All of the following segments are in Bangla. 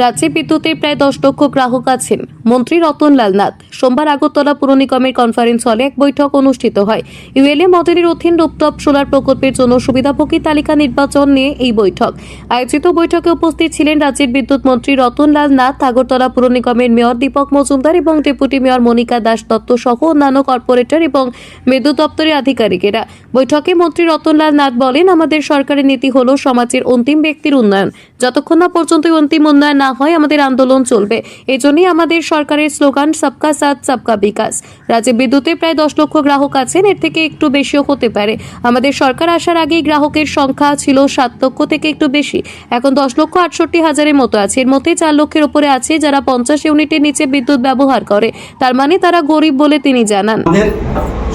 রাজ্যে বিদ্যুতের প্রায় 10 লক্ষ গ্রাহক আছেন। মন্ত্রী রতনলাল নাথ সোমবার আগরতলা পুর নিগমের কনফারেন্স হলে এক বৈঠক অনুষ্ঠিত হয়। ইউএলএ মডেলের অধীন রুফটপ সোলার প্রকল্পের জন্য সুবিধাভোগী তালিকা নির্বাচন নিয়ে এই বৈঠক আয়োজিত। বৈঠকে উপস্থিত ছিলেন রাজ্যের বিদ্যুৎ মন্ত্রী রতনলাল নাথ, আগরতলা পুর নিগমের মেয়র দীপক মজুমদার এবং ডেপুটি মেয়র মনিকা দাস দত্ত সহ অন্যান্য কর্পোরেটর এবং বিদ্যুৎ দপ্তরের আধিকারিকেরা। বৈঠকে মন্ত্রী রতনলাল নাথ বলেন, আমাদের সরকারের নীতি হলো সমাজের অন্তিম ব্যক্তির উন্নয়ন। যতক্ষণ না পর্যন্ত অন্তিম উন্নয়ন না হয় আমাদের আন্দোলন চলবে। এই জন্যই আমাদের সরকারের স্লোগান সবকা সাথ সবকা বিকাশ। রাজ্যে বিদ্যুতে প্রায় 10 লক্ষ গ্রাহক আছেন, এর থেকে একটু বেশিও হতে পারে। আমাদের সরকার আসার আগেই গ্রাহকের সংখ্যা ছিল 7 লক্ষ থেকে একটু বেশি, এখন 10,68,000-এর মতো আছে। এর মধ্যে 4 লক্ষের উপরে আছে যারা 50 ইউনিটের নিচে বিদ্যুৎ ব্যবহার করে, তার মানে তারা গরিব বলে তিনি জানান। আমাদের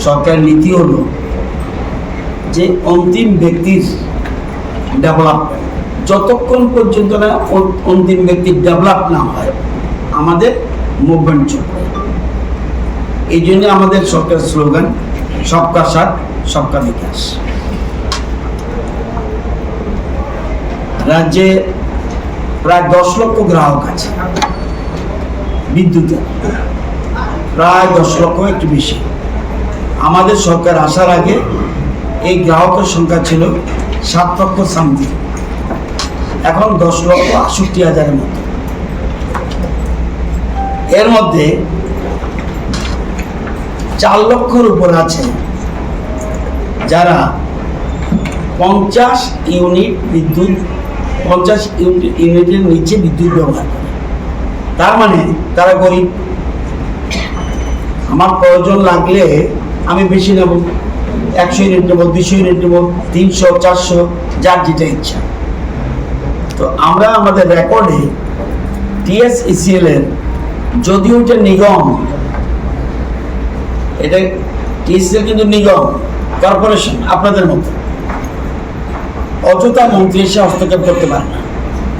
সরকারের নীতি হলো যে অন্তিম ব্যক্তির ডেভেলপমেন্ট, যতক্ষণ পর্যন্ত না অন্তিম ব্যক্তির ডেভেলপ না হয় আমাদের মুভমেন্ট চলবে। এই জন্য আমাদের সরকারের স্লোগান সবকা সাথ সবকা বিকাশ। রাজ্যে প্রায় 10 লক্ষ গ্রাহক আছে বিদ্যুতের, প্রায় 10 লক্ষ একটু বেশি। আমাদের সরকার আসার আগে এই গ্রাহকের সংখ্যা ছিল 7 লক্ষ সামথিং, এখন 10,68,000-এর মতো। এর মধ্যে 4 লক্ষর উপর আছে যারা 50 ইউনিট বিদ্যুৎ 50 ইউনিটের নিচে বিদ্যুৎ ব্যবহার করে, তার মানে তারা গরিব। আমার প্রয়োজন লাগলে আমি বেশি নেব, 100 ইউনিট নেব, 200 ইউনিট নেব, 300, 400, যার যেটা ইচ্ছা। তো আমরা আমাদের রেকর্ডে TSECL এর, যদিও এটা নিগম, এটা TSECL কিন্তু নিগম কর্পোরেশন আপনাদের মতো, অযথা মন্ত্রী এসে হস্তক্ষেপ করতে পারে না।